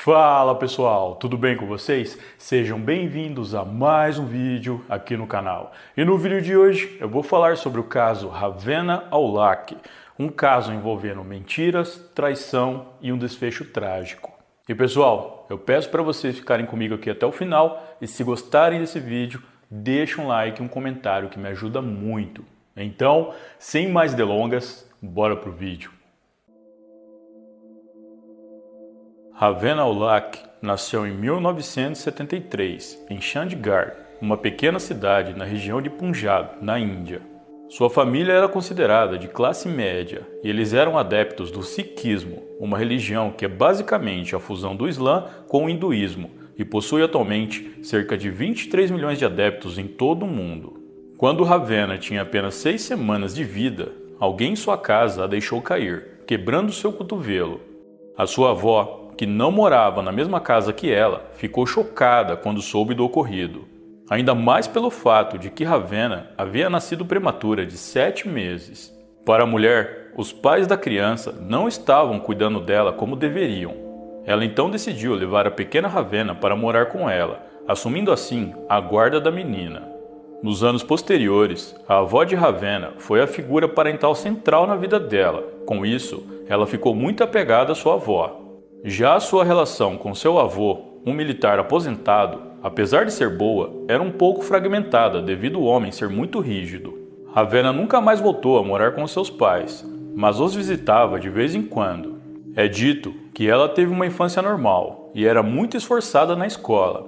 Fala pessoal, tudo bem com vocês? Sejam bem-vindos a mais um vídeo aqui no canal. E no vídeo de hoje eu vou falar sobre o caso Ravena Aulak, um caso envolvendo mentiras, traição e um desfecho trágico. E pessoal, eu peço para vocês ficarem comigo aqui até o final e se gostarem desse vídeo, deixa um like e um comentário que me ajuda muito. Então, sem mais delongas, bora pro vídeo. Ravena Aulak nasceu em 1973, em Chandigarh, uma pequena cidade na região de Punjab, na Índia. Sua família era considerada de classe média e eles eram adeptos do Sikhismo, uma religião que é basicamente a fusão do Islã com o hinduísmo e possui atualmente cerca de 23 milhões de adeptos em todo o mundo. Quando Ravena tinha apenas 6 semanas de vida, alguém em sua casa a deixou cair, quebrando seu cotovelo. A sua avó, que não morava na mesma casa que ela, ficou chocada quando soube do ocorrido. Ainda mais pelo fato de que Ravena havia nascido prematura de 7 meses. Para a mulher, os pais da criança não estavam cuidando dela como deveriam. Ela então decidiu levar a pequena Ravena para morar com ela, assumindo assim a guarda da menina. Nos anos posteriores, a avó de Ravena foi a figura parental central na vida dela. Com isso, ela ficou muito apegada à sua avó. Já a sua relação com seu avô, um militar aposentado, apesar de ser boa, era um pouco fragmentada devido ao homem ser muito rígido. Ravena nunca mais voltou a morar com seus pais, mas os visitava de vez em quando. É dito que ela teve uma infância normal e era muito esforçada na escola.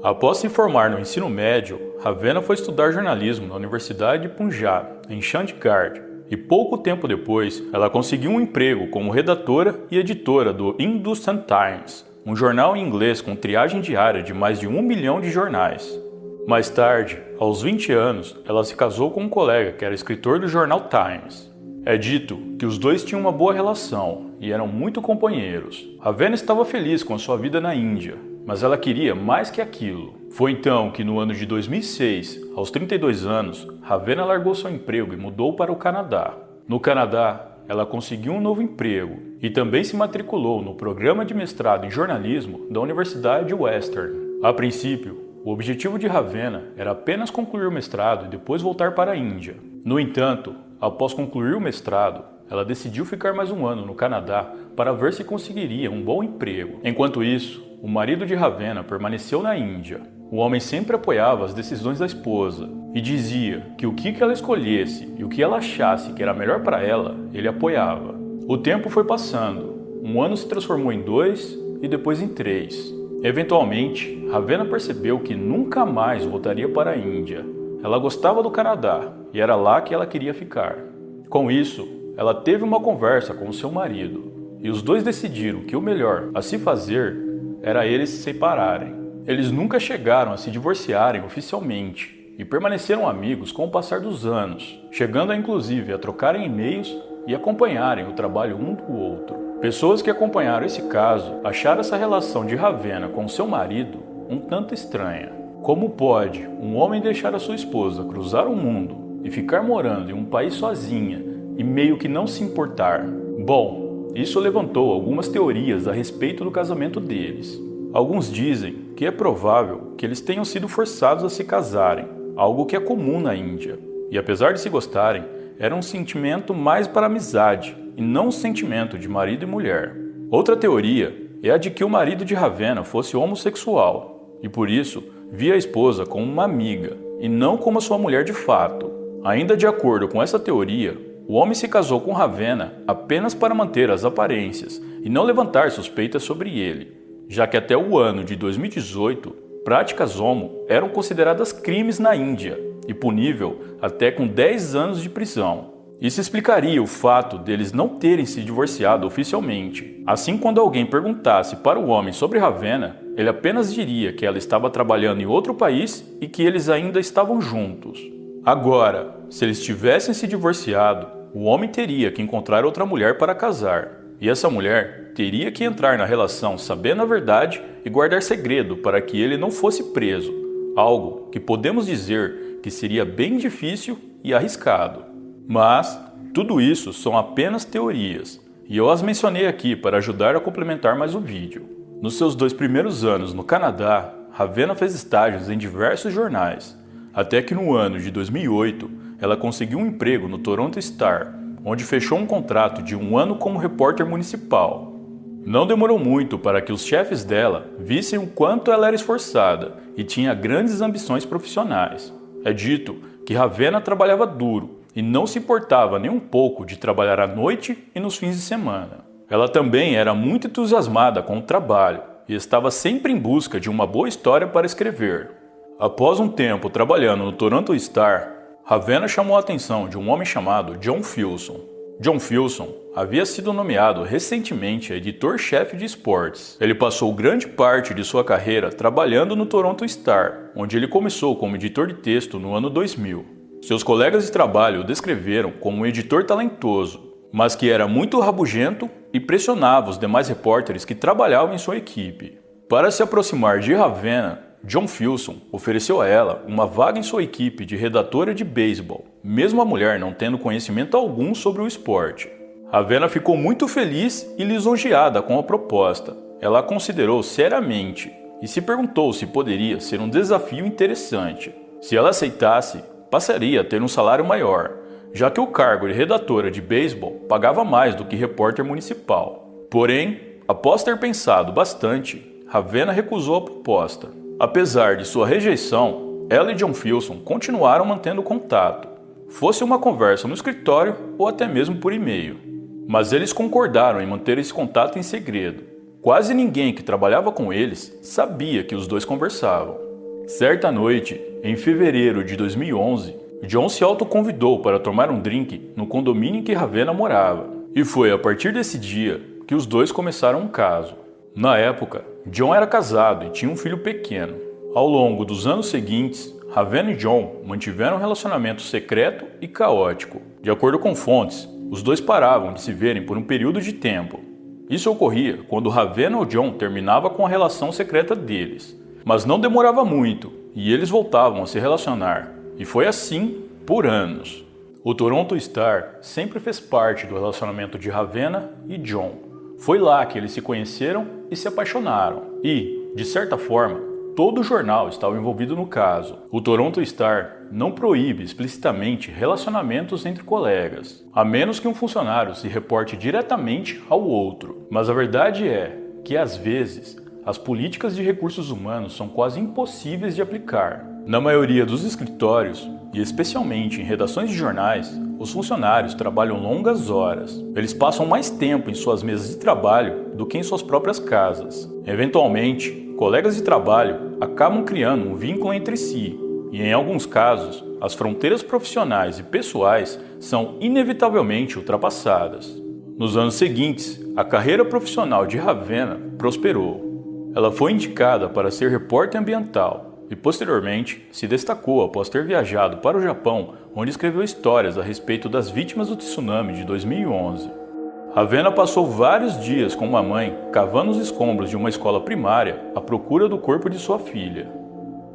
Após se formar no ensino médio, Ravena foi estudar jornalismo na Universidade de Punjab, em Chandigarh. E pouco tempo depois, ela conseguiu um emprego como redatora e editora do Hindustan Times, um jornal em inglês com triagem diária de mais de 1 milhão de jornais. Mais tarde, aos 20 anos, ela se casou com um colega que era escritor do jornal Times. É dito que os dois tinham uma boa relação e eram muito companheiros. Ravena estava feliz com a sua vida na Índia, mas ela queria mais que aquilo. Foi então que no ano de 2006, aos 32 anos, Ravena largou seu emprego e mudou para o Canadá. No Canadá, ela conseguiu um novo emprego e também se matriculou no programa de mestrado em jornalismo da Universidade Western. A princípio, o objetivo de Ravena era apenas concluir o mestrado e depois voltar para a Índia. No entanto, após concluir o mestrado, ela decidiu ficar mais um ano no Canadá para ver se conseguiria um bom emprego. Enquanto isso, o marido de Ravena permaneceu na Índia. O homem sempre apoiava as decisões da esposa e dizia que o que ela escolhesse e o que ela achasse que era melhor para ela, ele apoiava. O tempo foi passando. Um ano se transformou em 2 e depois em 3. Eventualmente, Ravena percebeu que nunca mais voltaria para a Índia. Ela gostava do Canadá e era lá que ela queria ficar. Com isso, ela teve uma conversa com o seu marido e os dois decidiram que o melhor a se fazer era eles se separarem. Eles nunca chegaram a se divorciarem oficialmente e permaneceram amigos com o passar dos anos, chegando inclusive a trocarem e-mails e acompanharem o trabalho um do outro. Pessoas que acompanharam esse caso acharam essa relação de Ravena com seu marido um tanto estranha. Como pode um homem deixar a sua esposa cruzar o mundo e ficar morando em um país sozinha e meio que não se importar? Bom, isso levantou algumas teorias a respeito do casamento deles. Alguns dizem que é provável que eles tenham sido forçados a se casarem, algo que é comum na Índia. E apesar de se gostarem, era um sentimento mais para amizade e não um sentimento de marido e mulher. Outra teoria é a de que o marido de Ravena fosse homossexual e por isso via a esposa como uma amiga e não como a sua mulher de fato. Ainda de acordo com essa teoria, o homem se casou com Ravena apenas para manter as aparências e não levantar suspeitas sobre ele, já que até o ano de 2018, práticas homo eram consideradas crimes na Índia e punível até com 10 anos de prisão. Isso explicaria o fato deles não terem se divorciado oficialmente. Assim, quando alguém perguntasse para o homem sobre Ravena, ele apenas diria que ela estava trabalhando em outro país e que eles ainda estavam juntos. Agora, se eles tivessem se divorciado, o homem teria que encontrar outra mulher para casar. E essa mulher teria que entrar na relação sabendo a verdade e guardar segredo para que ele não fosse preso, algo que podemos dizer que seria bem difícil e arriscado. Mas tudo isso são apenas teorias, e eu as mencionei aqui para ajudar a complementar mais o vídeo. Nos seus 2 primeiros anos no Canadá, Ravenna fez estágios em diversos jornais, até que no ano de 2008 ela conseguiu um emprego no Toronto Star, onde fechou um contrato de 1 ano como repórter municipal. Não demorou muito para que os chefes dela vissem o quanto ela era esforçada e tinha grandes ambições profissionais. É dito que Ravenna trabalhava duro e não se importava nem um pouco de trabalhar à noite e nos fins de semana. Ela também era muito entusiasmada com o trabalho e estava sempre em busca de uma boa história para escrever. Após um tempo trabalhando no Toronto Star, Ravenna chamou a atenção de um homem chamado John Filson. John Filson havia sido nomeado recentemente editor-chefe de esportes. Ele passou grande parte de sua carreira trabalhando no Toronto Star, onde ele começou como editor de texto no ano 2000. Seus colegas de trabalho o descreveram como um editor talentoso, mas que era muito rabugento e pressionava os demais repórteres que trabalhavam em sua equipe. Para se aproximar de Ravenna, John Filson ofereceu a ela uma vaga em sua equipe de redatora de beisebol, mesmo a mulher não tendo conhecimento algum sobre o esporte. Ravenna ficou muito feliz e lisonjeada com a proposta. Ela a considerou seriamente e se perguntou se poderia ser um desafio interessante. Se ela aceitasse, passaria a ter um salário maior, já que o cargo de redatora de beisebol pagava mais do que repórter municipal. Porém, após ter pensado bastante, Ravenna recusou a proposta. Apesar de sua rejeição, ela e John Filson continuaram mantendo contato, fosse uma conversa no escritório ou até mesmo por e-mail. Mas eles concordaram em manter esse contato em segredo. Quase ninguém que trabalhava com eles sabia que os dois conversavam. Certa noite, em fevereiro de 2011, John se autoconvidou para tomar um drink no condomínio em que Ravenna morava. E foi a partir desse dia que os dois começaram um caso. Na época, John era casado e tinha um filho pequeno. Ao longo dos anos seguintes, Ravenna e John mantiveram um relacionamento secreto e caótico. De acordo com fontes, os dois paravam de se verem por um período de tempo. Isso ocorria quando Ravenna ou John terminava com a relação secreta deles. Mas não demorava muito e eles voltavam a se relacionar. E foi assim por anos. O Toronto Star sempre fez parte do relacionamento de Ravenna e John. Foi lá que eles se conheceram e se apaixonaram. E, de certa forma, todo o jornal estava envolvido no caso. O Toronto Star não proíbe explicitamente relacionamentos entre colegas, a menos que um funcionário se reporte diretamente ao outro. Mas a verdade é que, às vezes, as políticas de recursos humanos são quase impossíveis de aplicar. Na maioria dos escritórios, e especialmente em redações de jornais, os funcionários trabalham longas horas. Eles passam mais tempo em suas mesas de trabalho do que em suas próprias casas. Eventualmente, colegas de trabalho acabam criando um vínculo entre si, e em alguns casos, as fronteiras profissionais e pessoais são inevitavelmente ultrapassadas. Nos anos seguintes, a carreira profissional de Ravenna prosperou. Ela foi indicada para ser repórter ambiental e posteriormente se destacou após ter viajado para o Japão, onde escreveu histórias a respeito das vítimas do tsunami de 2011. Ravenna passou vários dias com uma mãe cavando os escombros de uma escola primária à procura do corpo de sua filha.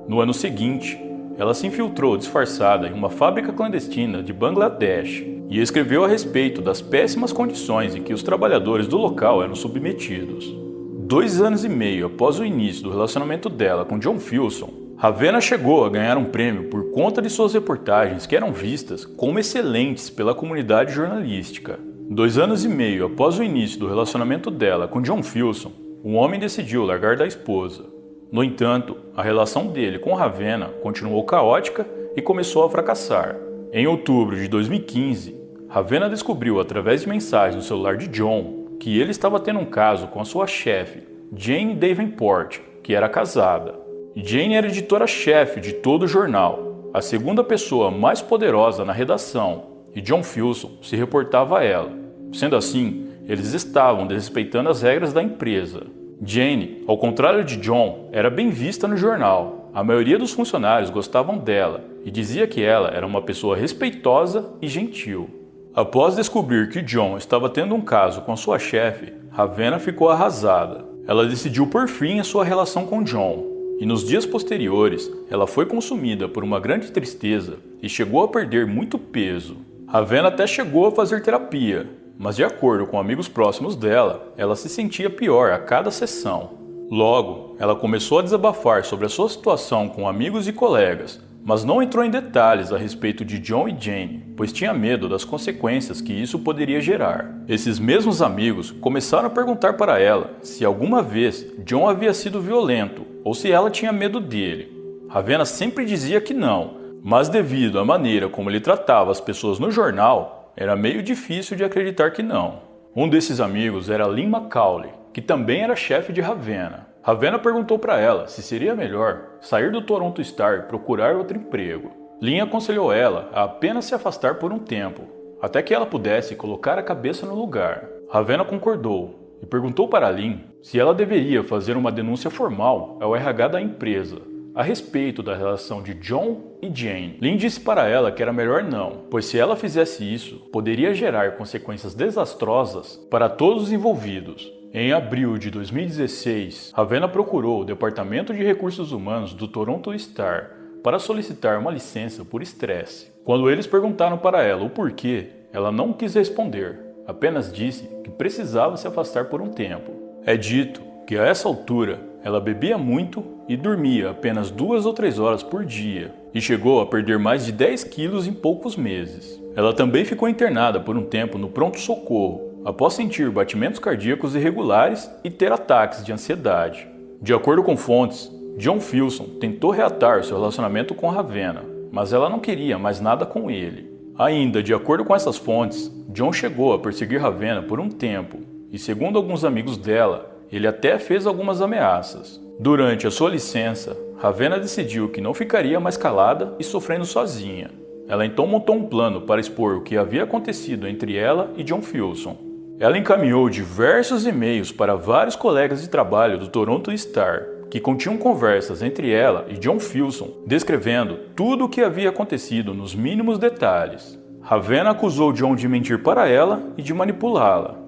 No ano seguinte, ela se infiltrou disfarçada em uma fábrica clandestina de Bangladesh e escreveu a respeito das péssimas condições em que os trabalhadores do local eram submetidos. 2 anos e meio após o início do relacionamento dela com John Filson, Ravenna chegou a ganhar um prêmio por conta de suas reportagens que eram vistas como excelentes pela comunidade jornalística. 2 anos e meio após o início do relacionamento dela com John Filson, o homem decidiu largar da esposa. No entanto, a relação dele com Ravenna continuou caótica e começou a fracassar. Em outubro de 2015, Ravenna descobriu através de mensagens no celular de John que ele estava tendo um caso com a sua chefe, Jane Davenport, que era casada. Jane era editora-chefe de todo o jornal, a segunda pessoa mais poderosa na redação, e John Filson se reportava a ela. Sendo assim, eles estavam desrespeitando as regras da empresa. Jane, ao contrário de John, era bem vista no jornal. A maioria dos funcionários gostavam dela e dizia que ela era uma pessoa respeitosa e gentil. Após descobrir que John estava tendo um caso com a sua chefe, Ravenna ficou arrasada. Ela decidiu por fim a sua relação com John. E nos dias posteriores, ela foi consumida por uma grande tristeza e chegou a perder muito peso. Ravenna até chegou a fazer terapia, mas de acordo com amigos próximos dela, ela se sentia pior a cada sessão. Logo, ela começou a desabafar sobre a sua situação com amigos e colegas, mas não entrou em detalhes a respeito de John e Jane, pois tinha medo das consequências que isso poderia gerar. Esses mesmos amigos começaram a perguntar para ela se alguma vez John havia sido violento ou se ela tinha medo dele. Ravenna sempre dizia que não, mas devido à maneira como ele tratava as pessoas no jornal, era meio difícil de acreditar que não. Um desses amigos era Lynn Macaulay, que também era chefe de Ravenna. Ravenna perguntou para ela se seria melhor sair do Toronto Star e procurar outro emprego. Lynn aconselhou ela a apenas se afastar por um tempo, até que ela pudesse colocar a cabeça no lugar. Ravenna concordou e perguntou para Lynn se ela deveria fazer uma denúncia formal ao RH da empresa a respeito da relação de John e Jane. Lynn disse para ela que era melhor não, pois se ela fizesse isso, poderia gerar consequências desastrosas para todos os envolvidos. Em abril de 2016, Ravenna procurou o Departamento de Recursos Humanos do Toronto Star para solicitar uma licença por estresse. Quando eles perguntaram para ela o porquê, ela não quis responder, apenas disse que precisava se afastar por um tempo. É dito que a essa altura ela bebia muito e dormia apenas 2 ou 3 horas por dia e chegou a perder mais de 10 quilos em poucos meses. Ela também ficou internada por um tempo no pronto-socorro, após sentir batimentos cardíacos irregulares e ter ataques de ansiedade. De acordo com fontes, John Filson tentou reatar seu relacionamento com Ravenna, mas ela não queria mais nada com ele. Ainda de acordo com essas fontes, John chegou a perseguir Ravenna por um tempo e, segundo alguns amigos dela, ele até fez algumas ameaças. Durante a sua licença, Ravenna decidiu que não ficaria mais calada e sofrendo sozinha. Ela então montou um plano para expor o que havia acontecido entre ela e John Filson. Ela encaminhou diversos e-mails para vários colegas de trabalho do Toronto Star, que continham conversas entre ela e John Filson, descrevendo tudo o que havia acontecido nos mínimos detalhes. Ravenna acusou John de mentir para ela e de manipulá-la.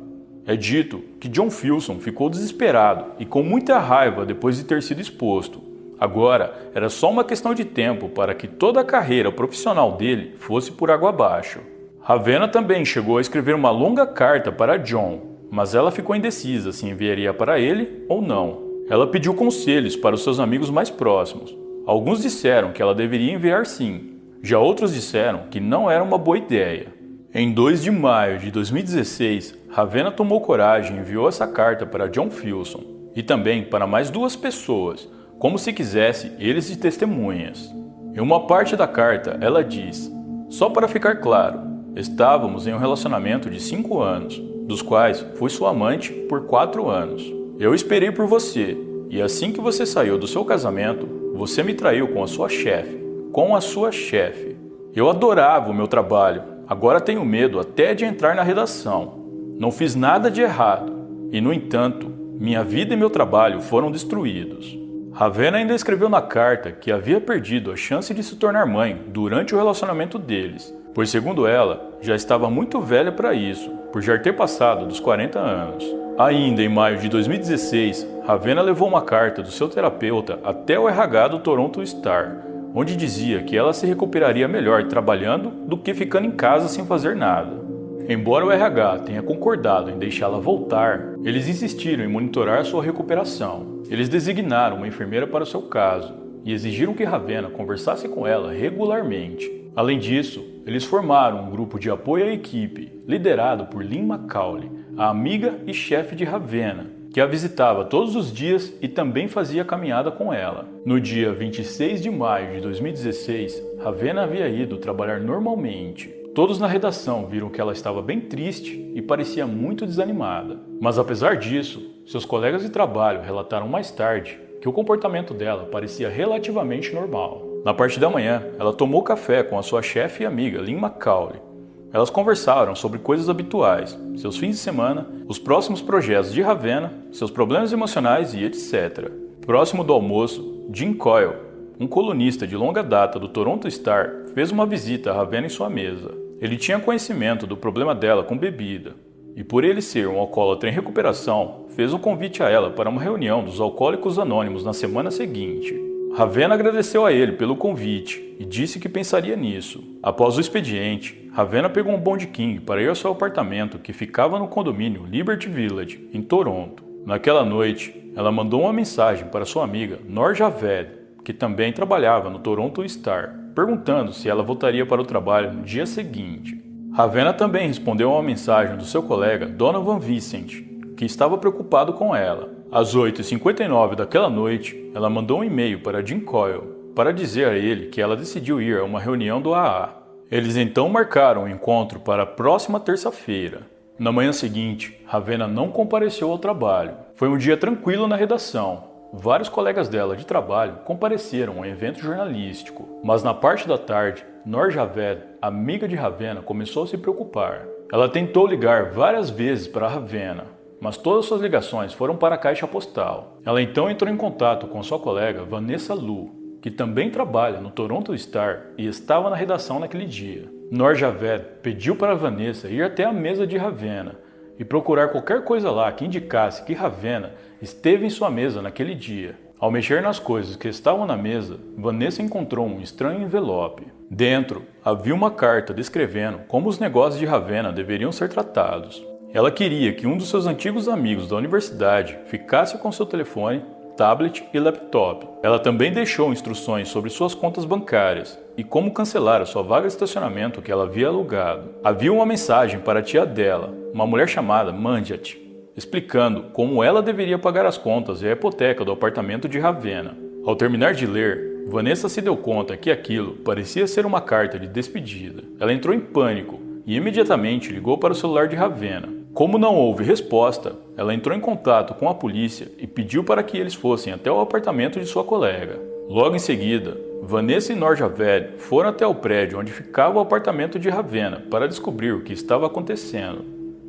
É dito que John Filson ficou desesperado e com muita raiva depois de ter sido exposto. Agora, era só uma questão de tempo para que toda a carreira profissional dele fosse por água abaixo. Ravenna também chegou a escrever uma longa carta para John, mas ela ficou indecisa se enviaria para ele ou não. Ela pediu conselhos para os seus amigos mais próximos. Alguns disseram que ela deveria enviar sim, já outros disseram que não era uma boa ideia. Em 2 de maio de 2016, Ravenna tomou coragem e enviou essa carta para John Filson e também para mais 2 pessoas, como se quisesse eles de testemunhas. Em uma parte da carta, ela diz: "Só para ficar claro, estávamos em um relacionamento de 5 anos, dos quais fui sua amante por 4 anos. Eu esperei por você, e assim que você saiu do seu casamento, você me traiu com a sua chefe. Eu adorava o meu trabalho, agora tenho medo até de entrar na redação. Não fiz nada de errado, e no entanto, minha vida e meu trabalho foram destruídos." Ravenna ainda escreveu na carta que havia perdido a chance de se tornar mãe durante o relacionamento deles, pois segundo ela, já estava muito velha para isso, por já ter passado dos 40 anos. Ainda em maio de 2016, Ravenna levou uma carta do seu terapeuta até o RH do Toronto Star, onde dizia que ela se recuperaria melhor trabalhando do que ficando em casa sem fazer nada. Embora o RH tenha concordado em deixá-la voltar, eles insistiram em monitorar sua recuperação. Eles designaram uma enfermeira para o seu caso e exigiram que Ravenna conversasse com ela regularmente. Além disso, eles formaram um grupo de apoio à equipe, liderado por Lynn Macaulay, a amiga e chefe de Ravenna, que a visitava todos os dias e também fazia caminhada com ela. No dia 26 de maio de 2016, Ravenna havia ido trabalhar normalmente. Todos na redação viram que ela estava bem triste e parecia muito desanimada. Mas apesar disso, seus colegas de trabalho relataram mais tarde que o comportamento dela parecia relativamente normal. Na parte da manhã, ela tomou café com a sua chefe e amiga Lynn Macaulay. Elas conversaram sobre coisas habituais, seus fins de semana, os próximos projetos de Ravenna, seus problemas emocionais e etc. Próximo do almoço, Jim Coyle, um colunista de longa data do Toronto Star, fez uma visita a Ravenna em sua mesa. Ele tinha conhecimento do problema dela com bebida, e por ele ser um alcoólatra em recuperação, fez um convite a ela para uma reunião dos Alcoólicos Anônimos na semana seguinte. Ravenna agradeceu a ele pelo convite e disse que pensaria nisso. Após o expediente, Ravenna pegou um Bond King para ir ao seu apartamento que ficava no condomínio Liberty Village, em Toronto. Naquela noite, ela mandou uma mensagem para sua amiga Noor Javed, que também trabalhava no Toronto Star, perguntando se ela voltaria para o trabalho no dia seguinte. Ravenna também respondeu a uma mensagem do seu colega Donovan Vincent, que estava preocupado com ela. Às 8h59 daquela noite, ela mandou um e-mail para Jim Coyle para dizer a ele que ela decidiu ir a uma reunião do AA. Eles então marcaram o encontro para a próxima terça-feira. Na manhã seguinte, Ravenna não compareceu ao trabalho. Foi um dia tranquilo na redação. Vários colegas dela de trabalho compareceram ao evento jornalístico, mas na parte da tarde, Noor Javed, amiga de Ravenna, começou a se preocupar. Ela tentou ligar várias vezes para Ravenna, mas todas suas ligações foram para a caixa postal. Ela então entrou em contato com sua colega Vanessa Lu, que também trabalha no Toronto Star e estava na redação naquele dia. Noor Javed pediu para Vanessa ir até a mesa de Ravenna e procurar qualquer coisa lá que indicasse que Ravenna esteve em sua mesa naquele dia. Ao mexer nas coisas que estavam na mesa, Vanessa encontrou um estranho envelope. Dentro, havia uma carta descrevendo como os negócios de Ravenna deveriam ser tratados. Ela queria que um dos seus antigos amigos da universidade ficasse com seu telefone, tablet e laptop. Ela também deixou instruções sobre suas contas bancárias e como cancelar a sua vaga de estacionamento que ela havia alugado. Havia uma mensagem para a tia dela, uma mulher chamada Manjat, explicando como ela deveria pagar as contas e a hipoteca do apartamento de Ravenna. Ao terminar de ler, Vanessa se deu conta que aquilo parecia ser uma carta de despedida. Ela entrou em pânico e imediatamente ligou para o celular de Ravenna. Como não houve resposta, ela entrou em contato com a polícia e pediu para que eles fossem até o apartamento de sua colega. Logo em seguida, Vanessa e Noor Javed foram até o prédio onde ficava o apartamento de Ravenna para descobrir o que estava acontecendo.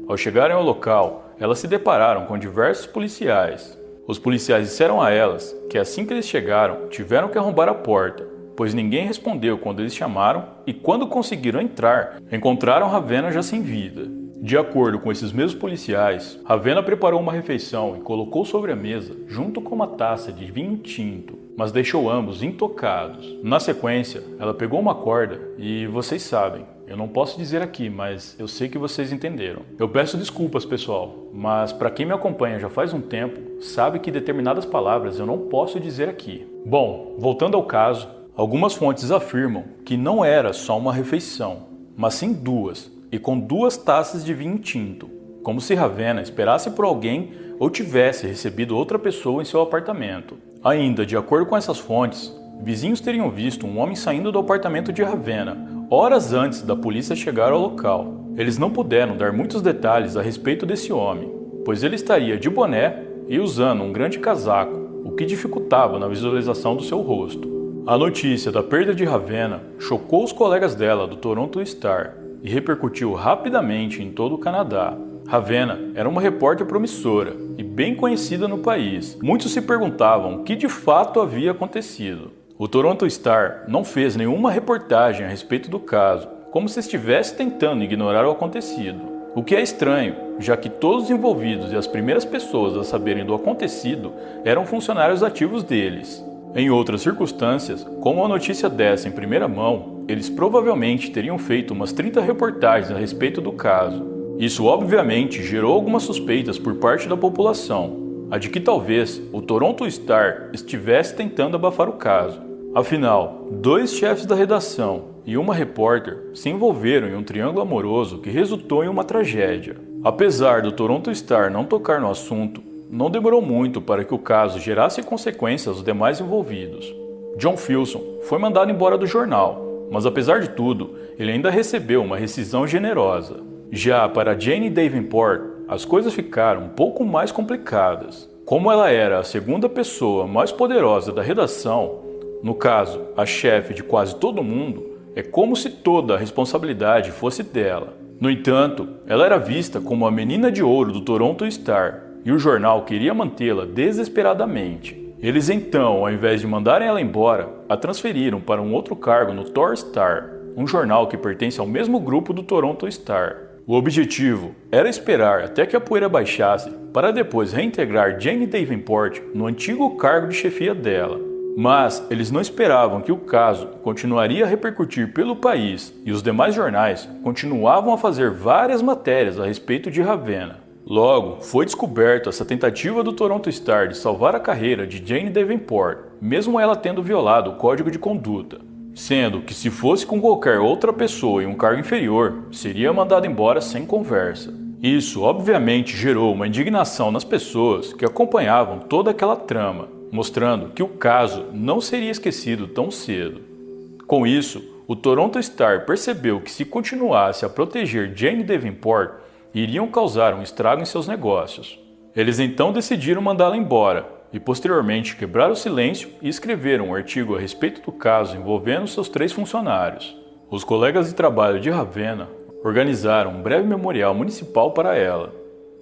Ao chegarem ao local, elas se depararam com diversos policiais. Os policiais disseram a elas que assim que eles chegaram, tiveram que arrombar a porta, pois ninguém respondeu quando eles chamaram e quando conseguiram entrar, encontraram Ravenna já sem vida. De acordo com esses mesmos policiais, Ravenna preparou uma refeição e colocou sobre a mesa junto com uma taça de vinho tinto, mas deixou ambos intocados. Na sequência, ela pegou uma corda e vocês sabem, eu não posso dizer aqui, mas eu sei que vocês entenderam. Eu peço desculpas, pessoal, mas para quem me acompanha já faz um tempo, sabe que determinadas palavras eu não posso dizer aqui. Bom, voltando ao caso, algumas fontes afirmam que não era só uma refeição, mas sim duas, e com 2 taças de vinho tinto, como se Ravenna esperasse por alguém ou tivesse recebido outra pessoa em seu apartamento. Ainda, de acordo com essas fontes, vizinhos teriam visto um homem saindo do apartamento de Ravenna horas antes da polícia chegar ao local. Eles não puderam dar muitos detalhes a respeito desse homem, pois ele estaria de boné e usando um grande casaco, o que dificultava na visualização do seu rosto. A notícia da perda de Ravenna chocou os colegas dela do Toronto Star e repercutiu rapidamente em todo o Canadá. Ravenna era uma repórter promissora e bem conhecida no país. Muitos se perguntavam o que de fato havia acontecido. O Toronto Star não fez nenhuma reportagem a respeito do caso, como se estivesse tentando ignorar o acontecido. O que é estranho, já que todos os envolvidos e as primeiras pessoas a saberem do acontecido eram funcionários ativos deles. Em outras circunstâncias, como a notícia dessa em primeira mão, eles provavelmente teriam feito umas 30 reportagens a respeito do caso. Isso obviamente gerou algumas suspeitas por parte da população, a de que talvez o Toronto Star estivesse tentando abafar o caso. Afinal, 2 chefes da redação e uma repórter se envolveram em um triângulo amoroso que resultou em uma tragédia. Apesar do Toronto Star não tocar no assunto, não demorou muito para que o caso gerasse consequências aos demais envolvidos. John Filson foi mandado embora do jornal, mas apesar de tudo, ele ainda recebeu uma rescisão generosa. Já para Jane Davenport, as coisas ficaram um pouco mais complicadas. Como ela era a segunda pessoa mais poderosa da redação, no caso, a chefe de quase todo mundo, é como se toda a responsabilidade fosse dela. No entanto, ela era vista como a menina de ouro do Toronto Star, e o jornal queria mantê-la desesperadamente. Eles então, ao invés de mandarem ela embora, a transferiram para um outro cargo no Tor Star, um jornal que pertence ao mesmo grupo do Toronto Star. O objetivo era esperar até que a poeira baixasse para depois reintegrar Jane Davenport no antigo cargo de chefia dela. Mas eles não esperavam que o caso continuaria a repercutir pelo país e os demais jornais continuavam a fazer várias matérias a respeito de Ravenna. Logo, foi descoberto essa tentativa do Toronto Star de salvar a carreira de Jane Davenport, mesmo ela tendo violado o código de conduta. Sendo que se fosse com qualquer outra pessoa em um cargo inferior, seria mandado embora sem conversa. Isso obviamente gerou uma indignação nas pessoas que acompanhavam toda aquela trama, mostrando que o caso não seria esquecido tão cedo. Com isso, o Toronto Star percebeu que se continuasse a proteger Jane Davenport, iriam causar um estrago em seus negócios. Eles então decidiram mandá-la embora e posteriormente quebraram o silêncio e escreveram um artigo a respeito do caso envolvendo seus 3 funcionários. Os colegas de trabalho de Ravenna organizaram um breve memorial municipal para ela.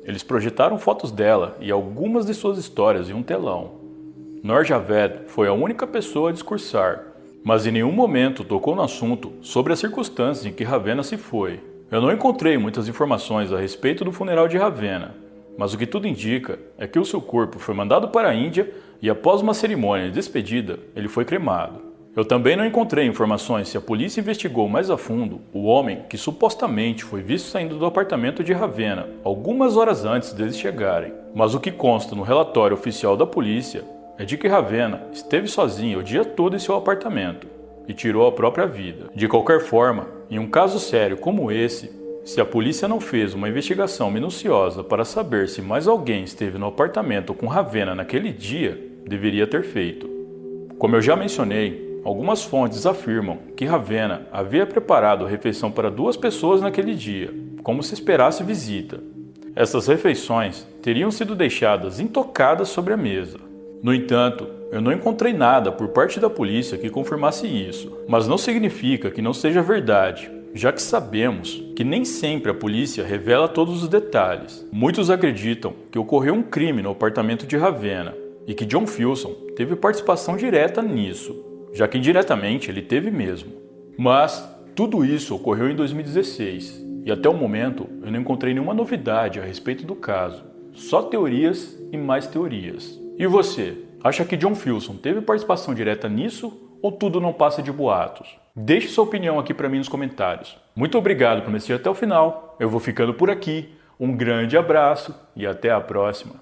Eles projetaram fotos dela e algumas de suas histórias em um telão. Noor Javed foi a única pessoa a discursar, mas em nenhum momento tocou no assunto sobre as circunstâncias em que Ravenna se foi. Eu não encontrei muitas informações a respeito do funeral de Ravenna, mas o que tudo indica é que o seu corpo foi mandado para a Índia e após uma cerimônia de despedida, ele foi cremado. Eu também não encontrei informações se a polícia investigou mais a fundo o homem que supostamente foi visto saindo do apartamento de Ravenna algumas horas antes deles chegarem, mas o que consta no relatório oficial da polícia é de que Ravenna esteve sozinha o dia todo em seu apartamento e tirou a própria vida. De qualquer forma, em um caso sério como esse, se a polícia não fez uma investigação minuciosa para saber se mais alguém esteve no apartamento com Ravenna naquele dia, deveria ter feito. Como eu já mencionei, algumas fontes afirmam que Ravenna havia preparado a refeição para 2 pessoas naquele dia, como se esperasse visita. Essas refeições teriam sido deixadas intocadas sobre a mesa. No entanto, eu não encontrei nada por parte da polícia que confirmasse isso, mas não significa que não seja verdade, já que sabemos que nem sempre a polícia revela todos os detalhes. Muitos acreditam que ocorreu um crime no apartamento de Ravenna e que John Filson teve participação direta nisso, já que indiretamente ele teve mesmo. Mas tudo isso ocorreu em 2016 e até o momento eu não encontrei nenhuma novidade a respeito do caso, só teorias e mais teorias. E você, acha que John Filson teve participação direta nisso ou tudo não passa de boatos? Deixe sua opinião aqui para mim nos comentários. Muito obrigado por me assistir até o final, eu vou ficando por aqui, um grande abraço e até a próxima.